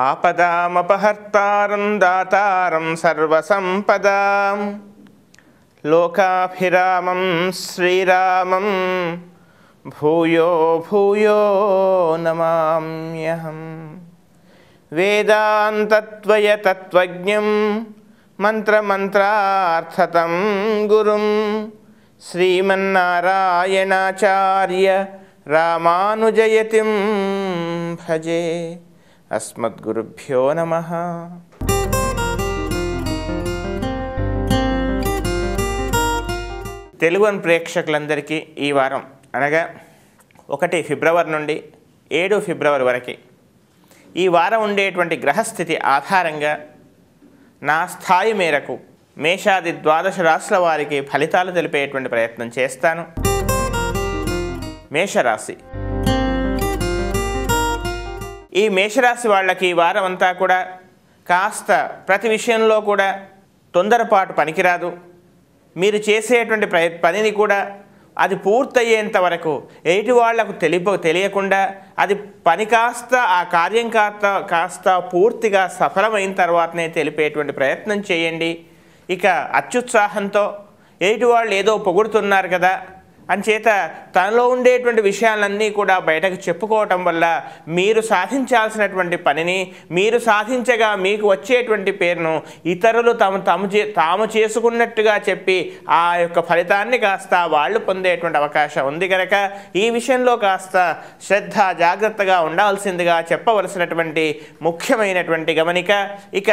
ఆపదామపహర్తారం దాతారం సర్వసంపదాం లోకాభిరామం శ్రీరామం భూయో భూయో నమామ్యహం. వేదాంతత్వయ తత్వజ్ఞం మంత్రమంత్రార్థతం గురుం శ్రీమన్నారాయణాచార్య రామానుజయతిం భజే. అస్మద్గురుభ్యో నమః. తెలుగు ప్రేక్షకులందరికీ ఈ వారం అనగా 1 ఫిబ్రవరి నుండి 7 ఫిబ్రవరి వరకు ఈ వారం ఉండేటువంటి గ్రహస్థితి ఆధారంగా నా స్థాయి మేరకు మేషాది ద్వాదశ రాశుల వారికి ఫలితాలు తెలిపేటువంటి ప్రయత్నం చేస్తాను. మేషరాశి. ఈ మేషరాశి వాళ్ళకి ఈ వారం అంతా కూడా కాస్త ప్రతి విషయంలో కూడా తొందరపాటు పనికిరాదు. మీరు చేసేటువంటి పనిని కూడా అది పూర్తయ్యేంత వరకు ఎదుటి వాళ్లకు తెలియకుండా అది పని కాస్త ఆ కార్యం కాస్త పూర్తిగా సఫలమైన తర్వాతనే తెలిపేటువంటి ప్రయత్నం చేయండి. ఇక అత్యుత్సాహంతో ఎదుటి వాళ్ళు ఏదో పొగుడుతున్నారు కదా అంచేత తనలో ఉండేటువంటి విషయాలన్నీ కూడా బయటకు చెప్పుకోవటం వల్ల మీరు సాధించాల్సినటువంటి పనిని మీరు సాధించగా మీకు వచ్చేటువంటి పేరును ఇతరులు తాము చేసుకున్నట్టుగా చెప్పి ఆ యొక్క ఫలితాన్ని కాస్త వాళ్ళు పొందేటువంటి అవకాశం ఉంది కనుక ఈ విషయంలో కాస్త శ్రద్ధ జాగ్రత్తగా ఉండాల్సిందిగా చెప్పవలసినటువంటి ముఖ్యమైనటువంటి గమనిక. ఇక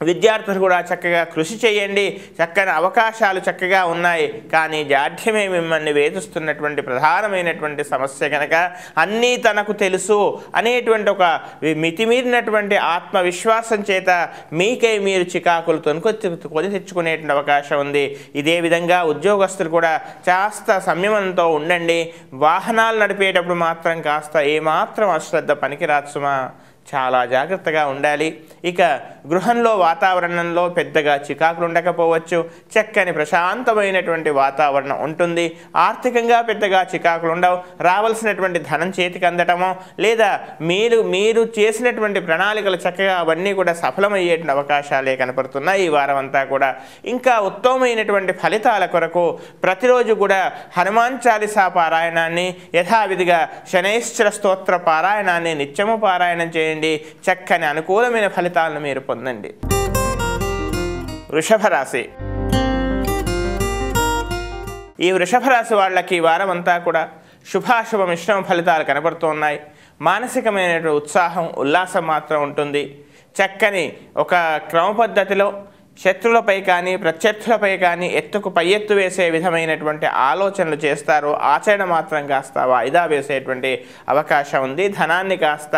విద్యార్థులు కూడా చక్కగా కృషి చేయండి. చక్కని అవకాశాలు చక్కగా ఉన్నాయి. కానీ జాఢ్యమే మిమ్మల్ని వేధిస్తున్నటువంటి ప్రధానమైనటువంటి సమస్య కనుక అన్నీ తనకు తెలుసు అనేటువంటి ఒక మితిమీరినటువంటి ఆత్మవిశ్వాసం చేత మీకై మీరు చికాకులు కొని తెచ్చుకునేటువంటి అవకాశం ఉంది. ఇదే విధంగా ఉద్యోగస్తులు కూడా కాస్త సంయమనంతో ఉండండి. వాహనాలు నడిపేటప్పుడు మాత్రం కాస్త ఏమాత్రం అశ్రద్ధ పనికిరాదు సుమా, చాలా జాగ్రత్తగా ఉండాలి. ఇక గృహంలో వాతావరణంలో పెద్దగా చికాకులు ఉండకపోవచ్చు. చక్కని ప్రశాంతమైనటువంటి వాతావరణం ఉంటుంది. ఆర్థికంగా పెద్దగా చికాకులు ఉండవు. రావాల్సినటువంటి ధనం చేతికి అందటమో లేదా మీరు చేసినటువంటి ప్రణాళికలు చక్కగా అవన్నీ కూడా సఫలమయ్యేటువంటి అవకాశాలే కనపడుతున్నాయి ఈ వారం అంతా కూడా. ఇంకా ఉత్తమమైనటువంటి ఫలితాల కొరకు ప్రతిరోజు కూడా హనుమాన్ చాలీసా పారాయణాన్ని యథావిధిగా శనైశ్చర స్తోత్ర పారాయణాన్ని నిత్యము పారాయణం చేయండి. చక్కని అనుకూలమైన ఫలితాలను మీరు పొందండి. వృషభ రాశి. ఈ వృషభ రాశి వాళ్ళకి ఈ వారం అంతా కూడా శుభాశుభ మిశ్రమ ఫలితాలు కనబడుతున్నాయి. మానసికమైన ఉత్సాహం ఉల్లాసం మాత్రం ఉంటుంది. చక్కని ఒక క్రమ పద్ధతిలో శత్రులపై కానీ ప్రత్యర్థులపై కానీ పై ఎత్తు వేసే విధమైనటువంటి ఆలోచనలు చేస్తారు. ఆచరణ మాత్రం కాస్త వాయిదా వేసేటువంటి అవకాశం ఉంది. ధనాన్ని కాస్త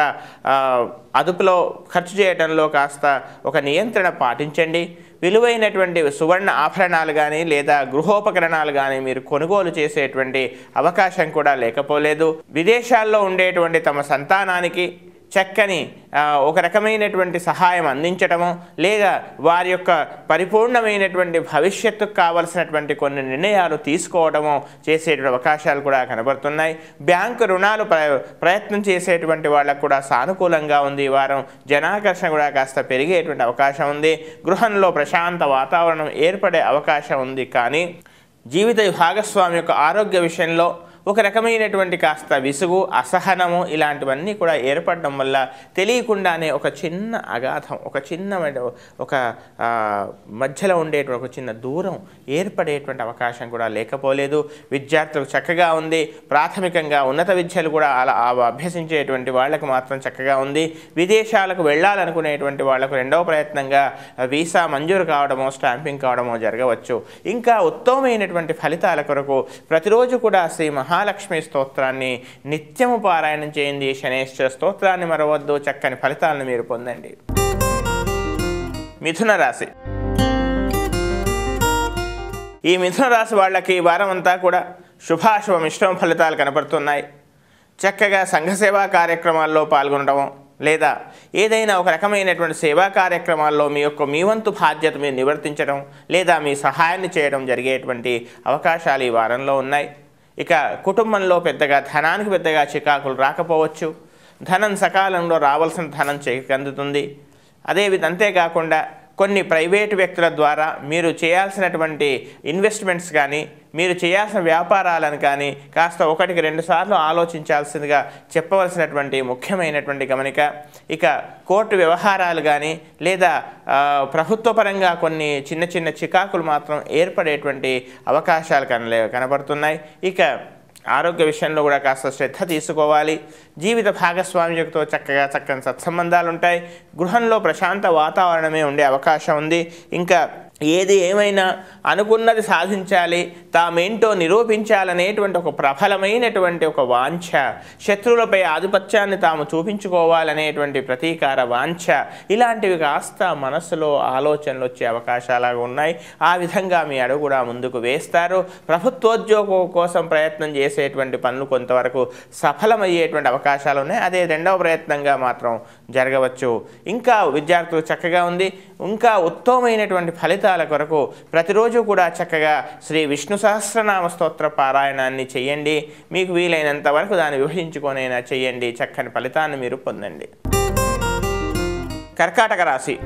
అదుపులో ఖర్చు చేయడంలో కాస్త ఒక నియంత్రణ పాటించండి. విలువైనటువంటి సువర్ణ ఆభరణాలు కానీ లేదా గృహోపకరణాలు కానీ మీరు కొనుగోలు చేసేటువంటి అవకాశం కూడా లేకపోలేదు. విదేశాల్లో ఉండేటువంటి తమ సంతానానికి చక్కని ఒక రకమైనటువంటి సహాయం అందించడము లేదా వారి యొక్క పరిపూర్ణమైనటువంటి భవిష్యత్తుకు కావలసినటువంటి కొన్ని నిర్ణయాలు తీసుకోవడము చేసేటువంటి అవకాశాలు కూడా కనబడుతున్నాయి. బ్యాంకు రుణాలు ప్రయత్నం చేసేటువంటి వాళ్ళకు కూడా సానుకూలంగా ఉంది. ఈ వారం జనాకర్షణ కూడా కాస్త పెరిగేటువంటి అవకాశం ఉంది. గృహంలో ప్రశాంత వాతావరణం ఏర్పడే అవకాశం ఉంది. కానీ జీవిత భాగస్వామి యొక్క ఆరోగ్య విషయంలో ఒక రకమైనటువంటి కాస్త విసుగు అసహనము ఇలాంటివన్నీ కూడా ఏర్పడడం వల్ల తెలియకుండానే ఒక చిన్న అగాధం ఒక చిన్న ఒక మధ్యలో ఉండేటువంటి ఒక చిన్న దూరం ఏర్పడేటువంటి అవకాశం కూడా లేకపోలేదు. విద్యార్థులకు చక్కగా ఉంది. ప్రాథమికంగా ఉన్నత విద్యలు కూడా అలా అభ్యసించేటువంటి వాళ్లకు మాత్రం చక్కగా ఉంది. విదేశాలకు వెళ్ళాలనుకునేటువంటి వాళ్లకు రెండవ ప్రయత్నంగా వీసా మంజూరు కావడమో స్టాంపింగ్ కావడమో జరగవచ్చు. ఇంకా ఉత్తమమైనటువంటి ఫలితాల కొరకు ప్రతిరోజు కూడా శ్రీ మహాలక్ష్మి స్తోత్రాన్ని నిత్యము పారాయణం చేయండి. శనేశ్వర స్తోత్రాన్ని మరవద్దు. చక్కని ఫలితాలను మీరు పొందండి. మిథున రాశి. ఈ మిథున రాశి వాళ్ళకి ఈ వారం అంతా కూడా శుభాశుభ మిశ్రమ ఫలితాలు కనపడుతున్నాయి. చక్కగా సంఘ సేవా కార్యక్రమాల్లో పాల్గొనడం లేదా ఏదైనా ఒక రకమైనటువంటి సేవా కార్యక్రమాల్లో మీ వంతు బాధ్యత మీరు నిర్వర్తించడం లేదా మీ సహాయాన్ని చేయడం జరిగేటువంటి అవకాశాలు ఈ వారంలో ఉన్నాయి. ఇక కుటుంబంలో ధనానికి పెద్దగా చికాకులు రాకపోవచ్చు. ధనం సకాలంలో రావాల్సిన ధనం చేతికి అందుతుంది. అంతేకాకుండా కొన్ని ప్రైవేటు వ్యక్తుల ద్వారా మీరు చేయాల్సినటువంటి ఇన్వెస్ట్మెంట్స్ కానీ మీరు చేయాల్సిన వ్యాపారాలను కానీ కాస్త 1-2 సార్లు ఆలోచించాల్సిందిగా చెప్పవలసినటువంటి ముఖ్యమైనటువంటి గమనిక. ఇక కోర్టు వ్యవహారాలు కానీ లేదా ప్రభుత్వపరంగా కొన్ని చిన్న చిన్న చికాకులు మాత్రం ఏర్పడేటువంటి అవకాశాలు కనబడుతున్నాయి. ఇక ఆరోగ్య విషయంలో కూడా కాస్త శ్రద్ధ తీసుకోవాలి. జీవిత భాగస్వామ్యంతో చక్కని సత్సంబంధాలు ఉంటాయి. గృహంలో ప్రశాంత వాతావరణమే ఉండే అవకాశం ఉంది. ఇంకా ఏది ఏమైనా అనుకున్నది సాధించాలి, తామేంటో నిరూపించాలనేటువంటి ఒక ప్రబలమైనటువంటి ఒక వాంఛ, శత్రువులపై ఆధిపత్యాన్ని తాము చూపించుకోవాలనేటువంటి ప్రతీకార వాంఛ, ఇలాంటివి కాస్త మనసులో ఆలోచనలు వచ్చే అవకాశాలు ఉన్నాయి. ఆ విధంగా మీ అడుగు కూడా ముందుకు వేస్తారు. ప్రభుత్వోద్యోగం కోసం ప్రయత్నం చేసేటువంటి పనులు కొంతవరకు సఫలమయ్యేటువంటి అవకాశాలు ఉన్నాయి. అదే రెండవ ప్రయత్నంగా మాత్రం జరగవచ్చు. ఇంకా విద్యార్థులు చక్కగా ఉంది. ఇంకా ఉత్తమమైనటువంటి ఫలితాల కొరకు ప్రతిరోజు కూడా చక్కగా శ్రీ విష్ణు సహస్రనామ స్తోత్ర పారాయణాన్ని చేయండి. మీకు వీలైనంత వరకు దాన్ని విభజించుకొనైనా చేయండి. చక్కని ఫలితాన్ని మీరు పొందండి. కర్కాటక రాశి.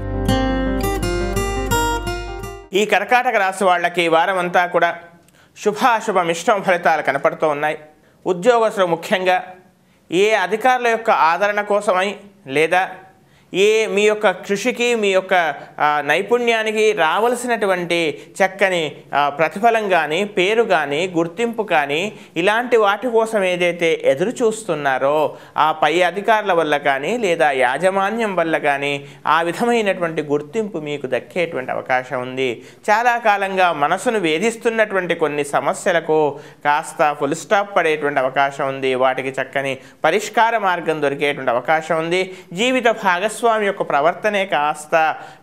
ఈ కర్కాటక రాశి వాళ్ళకి వారం అంతా కూడా శుభాశుభ మిశ్రమ ఫలితాలు కనపడుతూ ఉన్నాయి. ఉద్యోగస్తులు ముఖ్యంగా ఏ అధికారుల యొక్క ఆదరణ కోసమై లేదా మీ యొక్క కృషికి మీ యొక్క నైపుణ్యానికి రావలసినటువంటి చక్కని ప్రతిఫలం కానీ పేరు కానీ గుర్తింపు కానీ ఇలాంటి వాటి కోసం ఏదైతే ఎదురు చూస్తున్నారో ఆ పై అధికారుల వల్ల కానీ లేదా యాజమాన్యం వల్ల కానీ ఆ విధమైనటువంటి గుర్తింపు మీకు దక్కేటువంటి అవకాశం ఉంది. చాలా కాలంగా మనసును వేధిస్తున్నటువంటి కొన్ని సమస్యలకు కాస్త ఫుల్ స్టాప్ పడేటువంటి అవకాశం ఉంది. వాటికి చక్కని పరిష్కార మార్గం దొరికేటువంటి అవకాశం ఉంది. జీవిత భాగస్వామి యొక్క ప్రవర్తనే కాస్త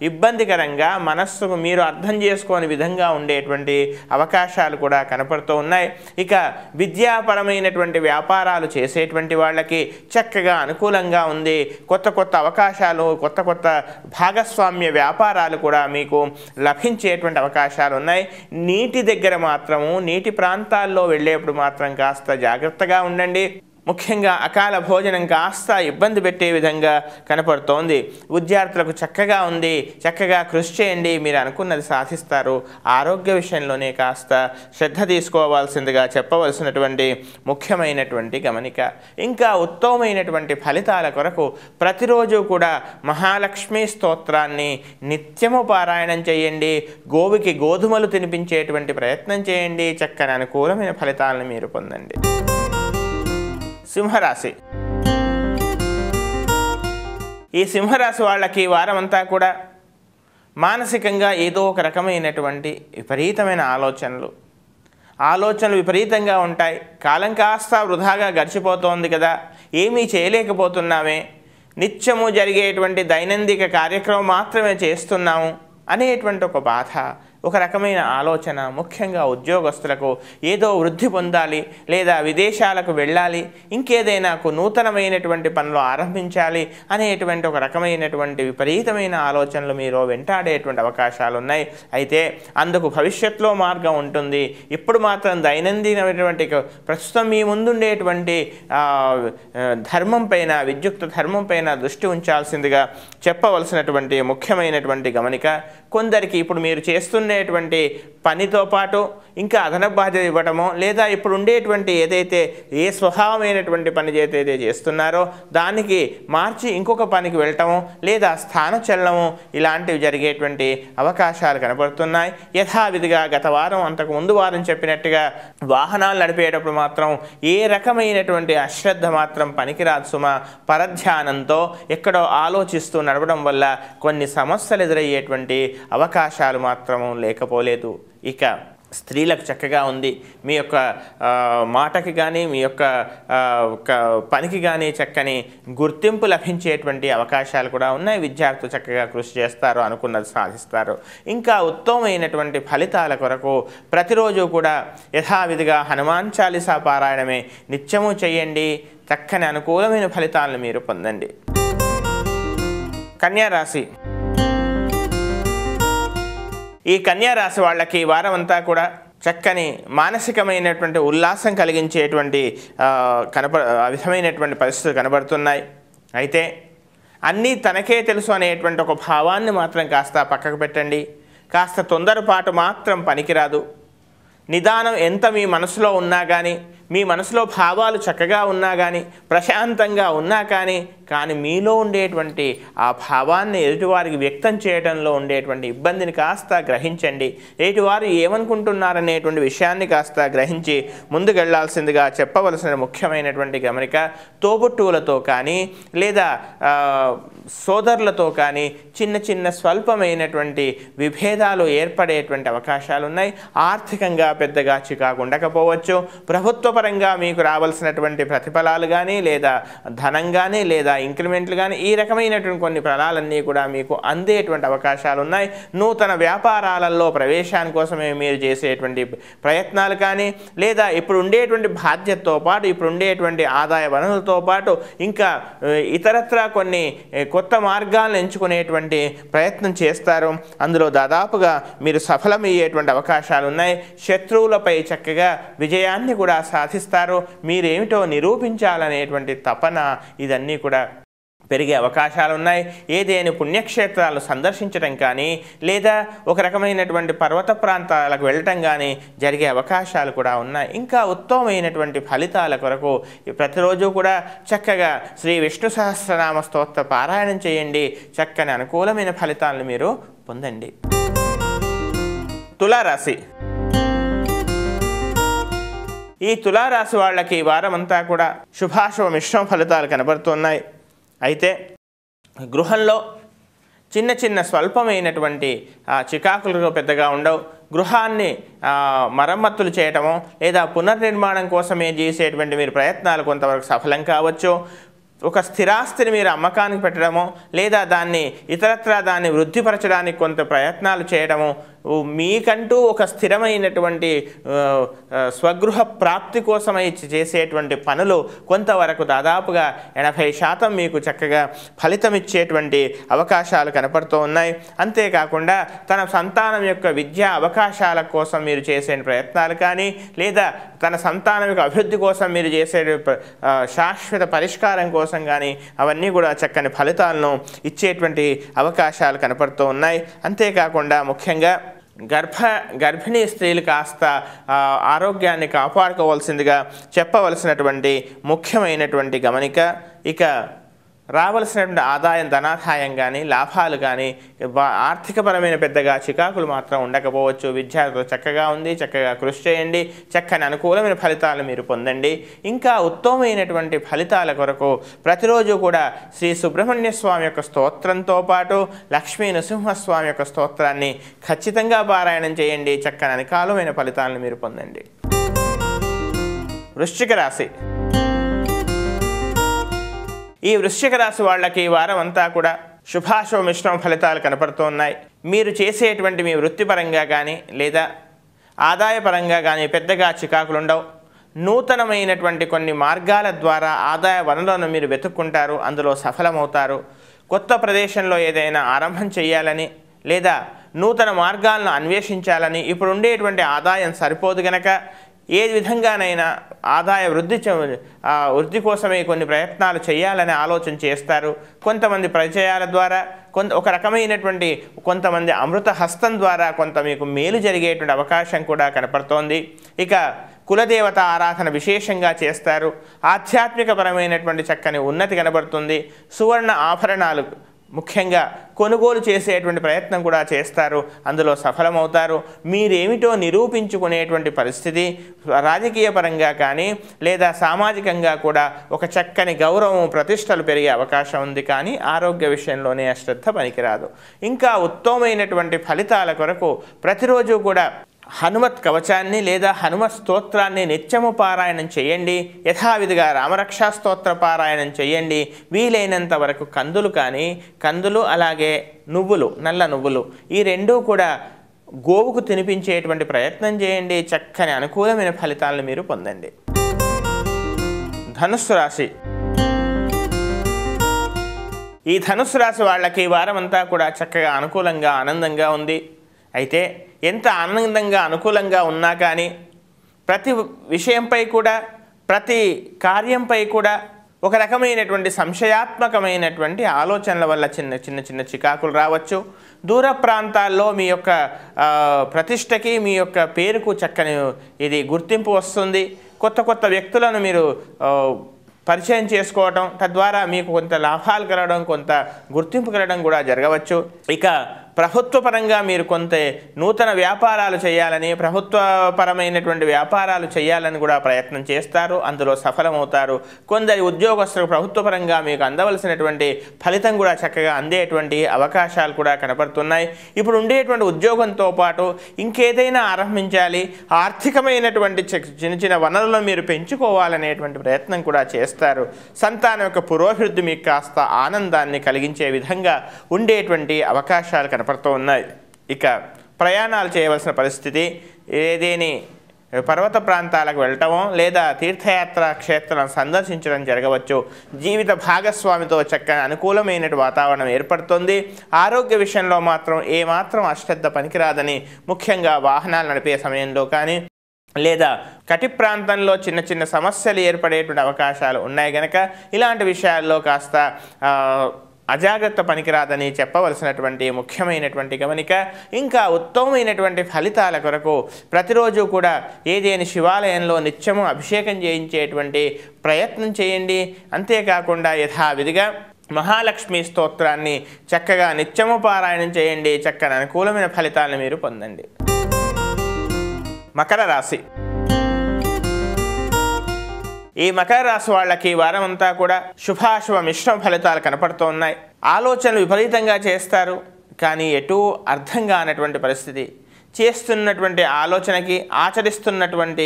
ఇబ్బందికరంగా మనస్సుకు మీరు అర్థం చేసుకోని విధంగా ఉండేటువంటి అవకాశాలు కూడా కనపడుతూ ఉన్నాయి. ఇక విద్యాపరమైనటువంటి వ్యాపారాలు చేసేటువంటి వాళ్ళకి చక్కగా అనుకూలంగా ఉంది. కొత్త అవకాశాలు కొత్త భాగస్వామ్య వ్యాపారాలు కూడా మీకు లభించేటువంటి అవకాశాలు ఉన్నాయి. నీటి దగ్గర మాత్రము నీటి ప్రాంతాల్లో వెళ్ళేప్పుడు మాత్రం కాస్త జాగ్రత్తగా ఉండండి. ముఖ్యంగా అకాల భోజనం కాస్త ఇబ్బంది పెట్టే విధంగా కనపడుతోంది. విద్యార్థులకు చక్కగా ఉంది. చక్కగా కృషి చేయండి. మీరు అనుకున్నది సాధిస్తారు. ఆరోగ్య విషయంలోనే కాస్త శ్రద్ధ తీసుకోవాల్సిందిగా చెప్పవలసినటువంటి ముఖ్యమైనటువంటి గమనిక. ఇంకా ఉత్తమమైనటువంటి ఫలితాల కొరకు ప్రతిరోజు కూడా మహాలక్ష్మి స్తోత్రాన్ని నిత్యము పారాయణం చేయండి. గోవుకి గోధుమలు తినిపించేటువంటి ప్రయత్నం చేయండి. చక్కని అనుకూలమైన ఫలితాలను మీరు పొందండి. సింహరాశి. ఈ సింహరాశి వాళ్ళకి వారమంతా కూడా మానసికంగా ఏదో ఒక రకమైనటువంటి విపరీతమైన ఆలోచనలు విపరీతంగా ఉంటాయి. కాలం కాస్త వృధాగా గడిచిపోతోంది కదా, ఏమీ చేయలేకపోతున్నామే, నిత్యము జరిగేటువంటి దైనందిక కార్యక్రమం మాత్రమే చేస్తున్నాము అనేటువంటి ఒక బాధ, ఒక రకమైన ఆలోచన. ముఖ్యంగా ఉద్యోగస్తులకు ఏదో వృద్ధి పొందాలి లేదా విదేశాలకు వెళ్ళాలి, ఇంకేదైనా నూతనమైనటువంటి పనులు ఆరంభించాలి అనేటువంటి ఒక రకమైనటువంటి విపరీతమైన ఆలోచనలు మీరు వెంటాడేటువంటి అవకాశాలు ఉన్నాయి. అయితే అందుకు భవిష్యత్తులో మార్గం ఉంటుంది. ఇప్పుడు మాత్రం దైనందినమైనటువంటి ప్రస్తుతం మీ ముందుండేటువంటి ధర్మం పైన విద్యుక్త ధర్మం పైన దృష్టి ఉంచాల్సిందిగా చెప్పవలసినటువంటి ముఖ్యమైనటువంటి గమనిక. కొందరికి ఇప్పుడు మీరు చేస్తున్నటువంటి పనితో పాటు ఇంకా అదనపు బాధ్యత ఇవ్వటమో లేదా ఇప్పుడు ఉండేటువంటి ఏదైతే ఏ స్వభావమైనటువంటి పని ఏదైతే చేస్తున్నారో దానికి మార్చి ఇంకొక పనికి వెళ్ళటము లేదా స్థానచలనము ఇలాంటివి జరిగేటువంటి అవకాశాలు కనబడుతున్నాయి. యథావిధిగా గత వారం అంతకు ముందు వారం చెప్పినట్టుగా వాహనాలు నడిపేటప్పుడు మాత్రం ఏ రకమైనటువంటి అశ్రద్ధ మాత్రం పనికిరాదు సుమా. పరధ్యానంతో ఎక్కడో ఆలోచిస్తూ నడవడం వల్ల కొన్ని సమస్యలు ఎదురయ్యేటువంటి అవకాశాలు మాత్రము లేకపోలేదు. ఇక స్త్రీలకు చక్కగా ఉంది. మీ యొక్క మాటకి కానీ మీ యొక్క పనికి కానీ చక్కని గుర్తింపు లభించేటువంటి అవకాశాలు కూడా ఉన్నాయి. విద్యార్థులు చక్కగా కృషి చేస్తారు, అనుకున్నది సాధిస్తారు. ఇంకా ఉత్తమమైనటువంటి ఫలితాల కొరకు ప్రతిరోజు కూడా యథావిధిగా హనుమాన్ చాలీసా పారాయణమే నిత్యము చేయండి. చక్కని అనుకూలమైన ఫలితాలను మీరు పొందండి. కన్యారాశి. ఈ కన్యారాశి వాళ్ళకి వారం అంతా కూడా చక్కని మానసికమైనటువంటి ఉల్లాసం కలిగించేటువంటి విధమైనటువంటి పరిస్థితులు కనబడుతున్నాయి. అయితే అన్నీ తనకే తెలుసు అనేటువంటి ఒక భావాన్ని మాత్రం కాస్త పక్కకు పెట్టండి. కాస్త తొందరపాటు మాత్రం పనికిరాదు. నిదానం ఎంత మీ మనసులో ఉన్నా కానీ, మీ మనసులో భావాలు చక్కగా ఉన్నా కానీ, ప్రశాంతంగా ఉన్నా కానీ మీలో ఉండేటువంటి ఆ భావాన్ని ఎదుటివారికి వ్యక్తం చేయడంలో ఉండేటువంటి ఇబ్బందిని కాస్త గ్రహించండి. ఎదుటివారు ఏమనుకుంటున్నారనేటువంటి విషయాన్ని కాస్త గ్రహించి ముందుకెళ్లాల్సిందిగా చెప్పవలసిన ముఖ్యమైనటువంటి గమనిక. తోబుట్టువులతో కానీ లేదా సోదరులతో కానీ చిన్న చిన్న స్వల్పమైనటువంటి విభేదాలు ఏర్పడేటువంటి అవకాశాలు ఉన్నాయి. ఆర్థికంగా పెద్దగా చికాకు ఉండకపోవచ్చు. ప్రభుత్వపరంగా మీకు రావాల్సినటువంటి ప్రతిఫలాలు కానీ లేదా ధనం కానీ లేదా ఇంక్రిమెంట్లు కానీ ఈ రకమైనటువంటి కొన్ని ఫలాలన్నీ కూడా మీకు అందేటువంటి అవకాశాలు ఉన్నాయి. నూతన వ్యాపారాలలో ప్రవేశాని కోసమే మీరు చేసేటువంటి ప్రయత్నాలు కానీ లేదా ఇప్పుడు ఉండేటువంటి బాధ్యతతో పాటు ఇప్పుడు ఉండేటువంటి ఆదాయ వనరులతో పాటు ఇంకా ఇతరత్రా కొన్ని కొత్త మార్గాలను ఎంచుకునేటువంటి ప్రయత్నం చేస్తారు. అందులో దాదాపుగా మీరు సఫలమయ్యేటువంటి అవకాశాలు ఉన్నాయి. శత్రువులపై చక్కగా విజయాన్ని కూడా సాధిస్తారు. మీరేమిటో నిరూపించాలనేటువంటి తపన ఇదన్నీ కూడా పెరిగే అవకాశాలు ఉన్నాయి. ఏదేని పుణ్యక్షేత్రాలు సందర్శించడం కానీ లేదా ఒక రకమైనటువంటి పర్వత ప్రాంతాలకు వెళ్ళటం కానీ జరిగే అవకాశాలు కూడా ఉన్నాయి. ఇంకా ఉత్తమమైనటువంటి ఫలితాల కొరకు ప్రతిరోజు కూడా చక్కగా శ్రీ విష్ణు సహస్రనామ స్తోత్ర పారాయణం చేయండి. చక్కని అనుకూలమైన ఫలితాలను మీరు పొందండి. తులారాశి. ఈ తులారాశి వాళ్ళకి ఈ వారం అంతా కూడా శుభాశుభ మిశ్రమ ఫలితాలు కనబడుతున్నాయి. అయితే గృహంలో చిన్న చిన్న స్వల్పమైనటువంటి చికాకులు పెద్దగా ఉండవు. గృహాన్ని మరమ్మతులు చేయటమో లేదా పునర్నిర్మాణం కోసమే చేసేటువంటి మీరు ప్రయత్నాలు కొంతవరకు సఫలం కావచ్చు. ఒక స్థిరాస్తిని మీరు అమ్మకానికి పెట్టడమో లేదా దాన్ని ఇతరత్రా దాన్ని వృద్ధిపరచడానికి కొంత ప్రయత్నాలు చేయడము, మీకంటూ ఒక స్థిరమైనటువంటి స్వగృహ ప్రాప్తి కోసమై చేసేటువంటి పనులు కొంతవరకు దాదాపుగా 80% మీకు చక్కగా ఫలితమిచ్చేటువంటి అవకాశాలు కనపడుతూ ఉన్నాయి. అంతేకాకుండా తన సంతానం యొక్క విద్యా అవకాశాల కోసం మీరు చేసే ప్రయత్నాలు కానీ లేదా తన సంతానం యొక్క అభివృద్ధి కోసం మీరు చేసే శాశ్వత పరిష్కారం కోసం కానీ అవన్నీ కూడా చక్కని ఫలితాలను ఇచ్చేటువంటి అవకాశాలు కనపడుతూ ఉన్నాయి. అంతేకాకుండా ముఖ్యంగా గర్భిణీ స్త్రీలు కాస్త ఆరోగ్యాన్ని కాపాడుకోవాల్సిందిగా చెప్పవలసినటువంటి ముఖ్యమైనటువంటి గమనిక. ఇక రావలసినటువంటి ఆదాయం ధనాదాయం కానీ లాభాలు కానీ ఆర్థికపరమైన పెద్దగా చికాకులు మాత్రం ఉండకపోవచ్చు. విద్యార్థులు చక్కగా ఉంది, చక్కగా కృషి చేయండి. చక్కని అనుకూలమైన ఫలితాలు మీరు పొందండి. ఇంకా ఉత్తమమైనటువంటి ఫలితాల కొరకు ప్రతిరోజు కూడా శ్రీ సుబ్రహ్మణ్య స్వామి యొక్క స్తోత్రంతో పాటు లక్ష్మీ నృసింహస్వామి యొక్క స్తోత్రాన్ని ఖచ్చితంగా పారాయణం చేయండి. చక్కని అనుకూలమైన ఫలితాలను మీరు పొందండి. వృశ్చిక రాశి. ఈ వృశ్చిక రాశి వాళ్ళకి ఈ వారం అంతా కూడా శుభాశుభ మిశ్రమ ఫలితాలు కనపడుతున్నాయి. మీరు చేసేటువంటి మీ వృత్తిపరంగా కానీ లేదా ఆదాయపరంగా కానీ పెద్దగా చికాకులు ఉండవు. నూతనమైనటువంటి కొన్ని మార్గాల ద్వారా ఆదాయ వనరులను మీరు వెతుక్కుంటారు, అందులో సఫలమవుతారు. కొత్త ప్రదేశంలో ఏదైనా ఆరంభం చేయాలని లేదా నూతన మార్గాలను అన్వేషించాలని ఇప్పుడు ఉండేటువంటి ఆదాయం సరిపోదు గనక ఏ విధంగానైనా ఆదాయ వృద్ధి కోసమే కొన్ని ప్రయత్నాలు చేయాలని ఆలోచన చేస్తారు. కొంతమంది పరిచయాల ద్వారా ఒక రకమైనటువంటి కొంతమంది అమృత హస్తం ద్వారా కొంత మీకు మేలు జరిగేటువంటి అవకాశం కూడా కనపడుతోంది. ఇక కులదేవత ఆరాధన విశేషంగా చేస్తారు. ఆధ్యాత్మికపరమైనటువంటి చక్కని ఉన్నతి కనబడుతుంది. సువర్ణ ఆభరణాలు ముఖ్యంగా కొనుగోలు చేసేటువంటి ప్రయత్నం కూడా చేస్తారు, అందులో సఫలమవుతారు. మీరేమిటో నిరూపించుకునేటువంటి పరిస్థితి రాజకీయ పరంగా కానీ లేదా సామాజికంగా కూడా ఒక చక్కని గౌరవం ప్రతిష్టలు పెరిగే అవకాశం ఉంది. కానీ ఆరోగ్య విషయంలోనే అశ్రద్ధ పనికిరాదు. ఇంకా ఉత్తమమైనటువంటి ఫలితాల కొరకు ప్రతిరోజు కూడా హనుమత్ కవచాన్ని లేదా హనుమత్ స్తోత్రాన్ని నిత్యము పారాయణం చేయండి. యథావిధిగా రామరక్షా స్తోత్ర పారాయణం చేయండి. వీలైనంత వరకు కందులు అలాగే నువ్వులు, నల్ల నువ్వులు ఈ రెండూ కూడా గోవుకు తినిపించేటువంటి ప్రయత్నం చేయండి. చక్కని అనుకూలమైన ఫలితాలను మీరు పొందండి. ధనుస్సు రాశి. ఈ ధనుస్సు రాశి వాళ్ళకి ఈ వారం అంతా కూడా చక్కగా అనుకూలంగా ఆనందంగా ఉంది. అయితే ఎంత ఆనందంగా అనుకూలంగా ఉన్నా కానీ ప్రతి విషయంపై కూడా ప్రతి కార్యంపై కూడా ఒక రకమైనటువంటి సంశయాత్మకమైనటువంటి ఆలోచనల వల్ల చిన్న చిన్న చిన్న చికాకులు రావచ్చు. దూర ప్రాంతాల్లో మీ యొక్క ప్రతిష్టకి మీ యొక్క పేరుకు చక్కని ఇది గుర్తింపు వస్తుంది. కొత్త కొత్త వ్యక్తులను మీరు పరిచయం చేసుకోవడం, తద్వారా మీకు కొంత లాభాలు కలగడం, కొంత గుర్తింపు కలగడం కూడా జరగవచ్చు. ఇక ప్రభుత్వపరంగా మీరు కొంత నూతన వ్యాపారాలు చేయాలని, ప్రభుత్వపరమైనటువంటి వ్యాపారాలు చేయాలని కూడా ప్రయత్నం చేస్తారు, అందులో సఫలమవుతారు. కొందరి ఉద్యోగస్తులు ప్రభుత్వపరంగా మీకు అందవలసినటువంటి ఫలితం కూడా చక్కగా అందేటువంటి అవకాశాలు కూడా కనపడుతున్నాయి. ఇప్పుడు ఉండేటువంటి ఉద్యోగంతో పాటు ఇంకేదైనా ఆరంభించాలి, ఆర్థికమైనటువంటి చిన్న చిన్న వనరులను మీరు పెంచుకోవాలనేటువంటి ప్రయత్నం కూడా చేస్తారు. సంతానం యొక్క పురోభివృద్ధి మీకు కాస్త ఆనందాన్ని కలిగించే విధంగా ఉండేటువంటి అవకాశాలు కనపడుతూ ఉన్నాయి. ఇక ప్రయాణాలు చేయవలసిన పరిస్థితి, ఏదేని పర్వత ప్రాంతాలకు వెళ్ళటమో లేదా తీర్థయాత్ర క్షేత్రాలను సందర్శించడం జరగవచ్చు. జీవిత భాగస్వామితో చక్కని అనుకూలమైన వాతావరణం ఏర్పడుతుంది. ఆరోగ్య విషయంలో మాత్రం ఏమాత్రం అశ్రద్ధ పనికిరాదని, ముఖ్యంగా వాహనాలు నడిపే సమయంలో కానీ లేదా కటి ప్రాంతంలో చిన్న చిన్న సమస్యలు ఏర్పడేటువంటి అవకాశాలు ఉన్నాయి కనుక ఇలాంటి విషయాల్లో కాస్త అజాగ్రత్త పనికిరాదని చెప్పవలసినటువంటి ముఖ్యమైనటువంటి గమనిక. ఇంకా ఉత్తమమైనటువంటి ఫలితాల కొరకు ప్రతిరోజు కూడా ఏదేని శివాలయంలో నిత్యము అభిషేకం చేయించేటువంటి ప్రయత్నం చేయండి. అంతేకాకుండా యథావిధిగా మహాలక్ష్మి స్తోత్రాన్ని చక్కగా నిత్యము పారాయణం చేయండి. చక్కని అనుకూలమైన ఫలితాలను మీరు పొందండి. మకర రాశి. ఈ మకర రాశి వాళ్ళకి వారం అంతా కూడా శుభాశుభ మిశ్రమ ఫలితాలు కనపడుతూ ఉన్నాయి. ఆలోచనలు విపరీతంగా చేస్తారు, కానీ ఎటూ అర్థం కానటువంటి పరిస్థితి. చేస్తున్నటువంటి ఆలోచనకి, ఆచరిస్తున్నటువంటి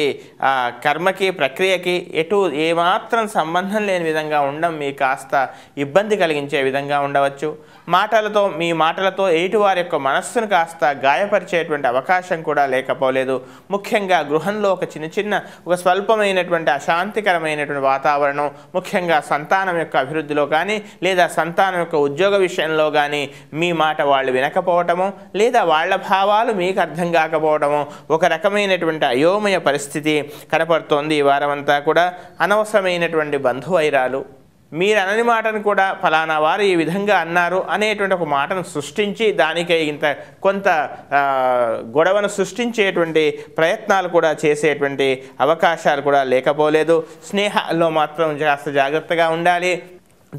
కర్మకి, ప్రక్రియకి ఎటు ఏమాత్రం సంబంధం లేని విధంగా ఉండడం మీకు కాస్త ఇబ్బంది కలిగించే విధంగా ఉండవచ్చు. మీ మాటలతో ఎటు వారి యొక్క మనస్సును కాస్త గాయపరిచేటువంటి అవకాశం కూడా లేకపోలేదు. ముఖ్యంగా గృహంలో ఒక ఒక స్వల్పమైనటువంటి అశాంతికరమైనటువంటి వాతావరణం, ముఖ్యంగా సంతానం యొక్క అభివృద్ధిలో కానీ లేదా సంతానం యొక్క ఉద్యోగ విషయంలో కానీ మీ మాట వాళ్ళు వినకపోవటము లేదా వాళ్ళ భావాలు మీకు అర్థం కాకపోవడము, ఒక రకమైనటువంటి అయోమయ పరిస్థితి కనపడుతోంది. ఈ వారం అంతా కూడా అనవసరమైనటువంటి బంధువైరాలు, మీరు అనని మాటను కూడా ఫలానా వారు ఈ విధంగా అన్నారు అనేటువంటి ఒక మాటను సృష్టించి దానికే కొంత గొడవను సృష్టించేటువంటి ప్రయత్నాలు కూడా చేసేటువంటి అవకాశాలు కూడా లేకపోలేదు. స్నేహాల్లో మాత్రం కాస్త జాగ్రత్తగా ఉండాలి.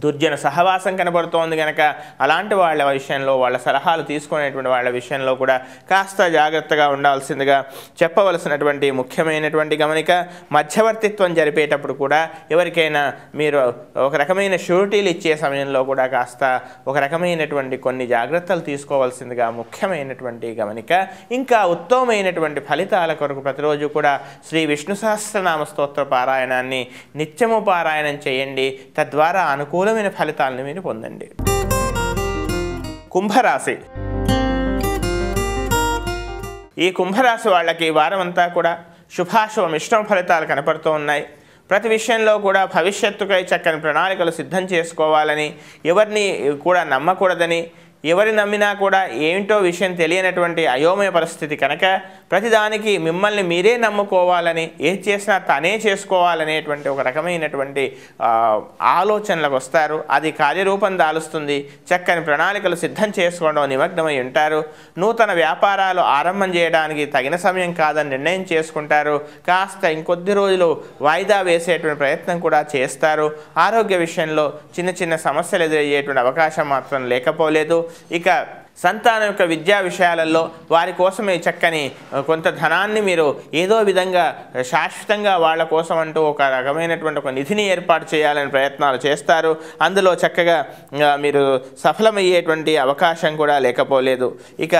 దుర్జన సహవాసం కనబడుతోంది కనుక అలాంటి వాళ్ళ విషయంలో, వాళ్ళ సలహాలు తీసుకునేటువంటి వాళ్ళ విషయంలో కూడా కాస్త జాగ్రత్తగా ఉండాల్సిందిగా చెప్పవలసినటువంటి ముఖ్యమైనటువంటి గమనిక. మధ్యవర్తిత్వం జరిపేటప్పుడు కూడా ఎవరికైనా మీరు ఒక రకమైన షూరిటీలు ఇచ్చే సమయంలో కూడా కాస్త ఒక రకమైనటువంటి కొన్ని జాగ్రత్తలు తీసుకోవాల్సిందిగా ముఖ్యమైనటువంటి గమనిక. ఇంకా ఉత్తమమైనటువంటి ఫలితాల కొరకు ప్రతిరోజు కూడా శ్రీ విష్ణు సహస్రనామ స్తోత్ర పారాయణాన్ని నిత్యము పారాయణం చేయండి. తద్వారా అనుకూలమైన ఫలితాలను మీరు పొందండి. కుంభరాశి. ఈ కుంభరాశి వాళ్ళకి వారం అంతా కూడా శుభాశుభ మిశ్రమ ఫలితాలు కనపడుతూ ఉన్నాయి. ప్రతి విషయంలో కూడా భవిష్యత్తుకై చక్కని ప్రణాళికలు సిద్ధం చేసుకోవాలని, ఎవరిని కూడా నమ్మకూడదని, ఎవరి నమ్మినా కూడా ఏమిటో విషయం తెలియనటువంటి అయోమయ పరిస్థితి కనుక ప్రతిదానికి మిమ్మల్ని మీరే నమ్ముకోవాలని, ఏది చేసినా తనే చేసుకోవాలనేటువంటి ఒక రకమైనటువంటి ఆలోచనలకు వస్తారు. అది కార్యరూపం దాలుస్తుంది. చక్కని ప్రణాళికలు సిద్ధం చేసుకోవడం నిమగ్నమై ఉంటారు. నూతన వ్యాపారాలు ఆరంభం చేయడానికి తగిన సమయం కాదని నిర్ణయం చేసుకుంటారు. కాస్త ఇంకొద్ది రోజులు వాయిదా వేసేటువంటి ప్రయత్నం కూడా చేస్తారు. ఆరోగ్య విషయంలో చిన్న చిన్న సమస్యలు ఎదురయ్యేటువంటి అవకాశం మాత్రం లేకపోలేదు. ఇక సంతానం యొక్క విద్యా విషయాలలో వారి కోసమే చక్కని కొంత ధనాన్ని మీరు ఏదో విధంగా శాశ్వతంగా వాళ్ళ కోసం అంటూ ఒక రకమైనటువంటి ఒక నిధిని ఏర్పాటు చేయాలని ప్రయత్నాలు చేస్తారు. అందులో చక్కగా మీరు సఫలమయ్యేటువంటి అవకాశం కూడా లేకపోలేదు. ఇక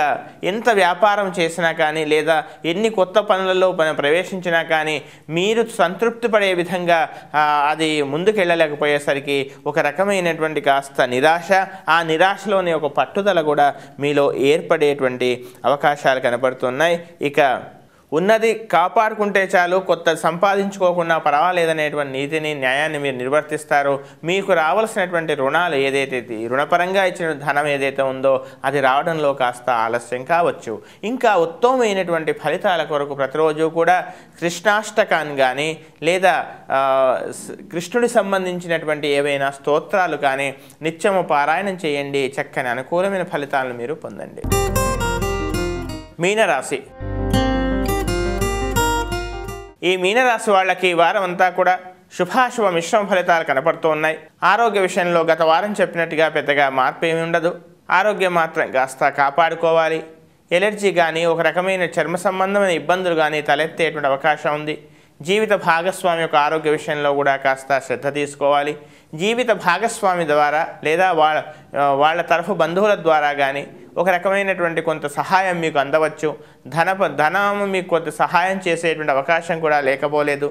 ఎంత వ్యాపారం చేసినా కానీ లేదా ఎన్ని కొత్త పనులలో ప్రవేశించినా కానీ మీరు సంతృప్తి పడే విధంగా అది ముందుకెళ్ళలేకపోయేసరికి ఒక రకమైనటువంటి కాస్త నిరాశ, ఆ నిరాశలోని ఒక పట్టుదల కూడా మీలో ఏర్పడేటువంటి అవకాశాలు కనపడుతున్నాయి. ఇక ఉన్నది కాపాడుకుంటే చాలు, కొత్త సంపాదించుకోకుండా పర్వాలేదనేటువంటి నీతిని, న్యాయాన్ని మీరు నిర్వర్తిస్తారు. మీకు రావాల్సినటువంటి రుణాలు ఏదైతే రుణపరంగా ఇచ్చిన ధనం ఏదైతే ఉందో అది రావడంలో కాస్త ఆలస్యం కావచ్చు. ఇంకా ఉత్తమమైనటువంటి ఫలితాల కొరకు ప్రతిరోజు కూడా కృష్ణాష్టకాన్ని కానీ లేదా కృష్ణుడి సంబంధించినటువంటి ఏవైనా స్తోత్రాలు కానీ నిత్యము పారాయణం చేయండి. చక్కని అనుకూలమైన ఫలితాలను మీరు పొందండి. మీనరాశి. ఈ మీనరాశి వాళ్ళకి వారం అంతా కూడా శుభాశుభ మిశ్రమ ఫలితాలు కనపడుతూ ఉన్నాయి. ఆరోగ్య విషయంలో గత వారం చెప్పినట్టుగా పెద్దగా మార్పు ఏమి ఉండదు. ఆరోగ్యం మాత్రం కాస్త కాపాడుకోవాలి. ఎలర్జీ కానీ ఒక రకమైన చర్మ సంబంధమైన ఇబ్బందులు కానీ తలెత్తేటువంటి అవకాశం ఉంది. జీవిత భాగస్వామి యొక్క ఆరోగ్య విషయంలో కూడా కాస్త శ్రద్ధ తీసుకోవాలి. జీవిత భాగస్వామి ద్వారా లేదా వాళ్ళ తరఫు బంధువుల ద్వారా కానీ ఒక రకమైనటువంటి కొంత సహాయం మీకు అందవచ్చు. ధనము మీకు కొంత సహాయం చేసేటువంటి అవకాశం కూడా లేకపోలేదు.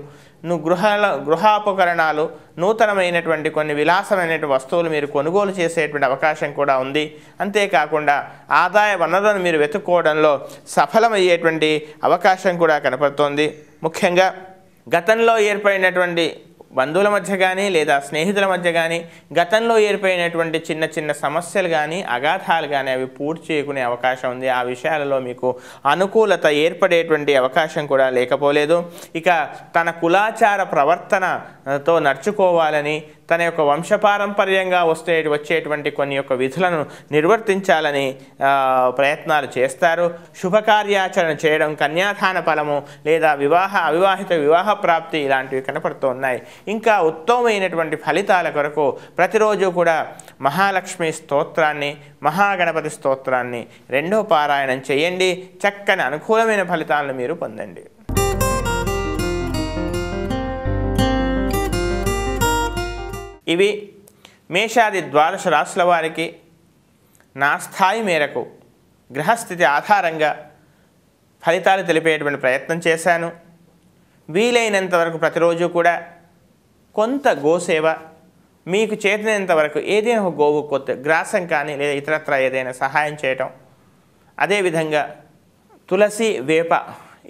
గృహోపకరణాలు, నూతనమైనటువంటి కొన్ని విలాసమైనటువంటి వస్తువులు మీరు కొనుగోలు చేసేటువంటి అవకాశం కూడా ఉంది. అంతేకాకుండా ఆదాయ వనరులను మీరు వెతుక్కోవడంలో సఫలమయ్యేటువంటి అవకాశం కూడా కనపడుతోంది. ముఖ్యంగా గతంలో ఏర్పడినటువంటి బంధువుల మధ్య కానీ లేదా స్నేహితుల మధ్య కానీ గతంలో ఏర్పడినటువంటి చిన్న చిన్న సమస్యలు కానీ అగాధాలు కానీ అవి పూర్తి చేసుకునే అవకాశం ఉంది. ఆ విషయాలలో మీకు అనుకూలత ఏర్పడేటువంటి అవకాశం కూడా లేకపోలేదు. ఇక తన కులాచార ప్రవర్తనతో నడుచుకోవాలని, తన యొక్క వంశపారంపర్యంగా వచ్చేటువంటి కొన్ని యొక్క విధులను నిర్వర్తించాలని ప్రయత్నాలు చేస్తారు. శుభకార్యాచరణ చేయడం, కన్యాదాన ఫలము లేదా అవివాహిత వివాహ ప్రాప్తి ఇలాంటివి కనపడుతూ ఉన్నాయి. ఇంకా ఉత్తమమైనటువంటి ఫలితాల కొరకు ప్రతిరోజు కూడా మహాలక్ష్మి స్తోత్రాన్ని, మహాగణపతి స్తోత్రాన్ని 2వ పారాయణం చేయండి. చక్కని అనుకూలమైన ఫలితాలను మీరు పొందండి. ఇవి మేషాది ద్వాదశ రాశుల వారికి నా స్థాయి మేరకు గ్రహస్థితి ఆధారంగా ఫలితాలు తెలిపేటువంటి ప్రయత్నం చేశాను. వీలైనంత వరకు ప్రతిరోజు కూడా కొంత గోసేవ, మీకు చేతనంత వరకు ఏదైనా ఒక గోవు కొత్త గ్రాసం కానీ లేదా ఇతరత్ర ఏదైనా సహాయం చేయటం, అదేవిధంగా తులసి, వేప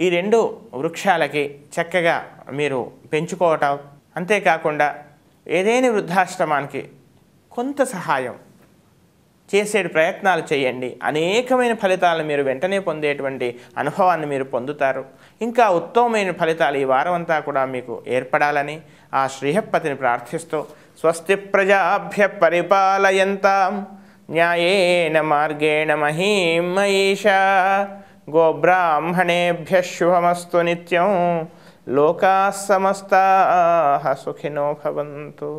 ఈ 2 వృక్షాలకి చక్కగా మీరు పెంచుకోవటం, అంతేకాకుండా ఏదైనా వృద్ధాశ్రమానికి కొంత సహాయం చేసే ప్రయత్నాలు చేయండి. అనేకమైన ఫలితాలను మీరు వెంటనే పొందేటువంటి అనుభవాన్ని మీరు పొందుతారు. ఇంకా ఉత్తమమైన ఫలితాలు ఈ వారం అంతా కూడా మీకు ఏర్పడాలని ఆ శ్రీహప్పతిని ప్రార్థిస్తూ స్వస్తి ప్రజాభ్య పరిపాలయంతాం న్యాయేన మార్గేణ మహీం మహిషా గోబ్రాహ్మణేభ్య శుభమస్తు నిత్యం లోకాః సమస్తాః సుఖినో భవంతు.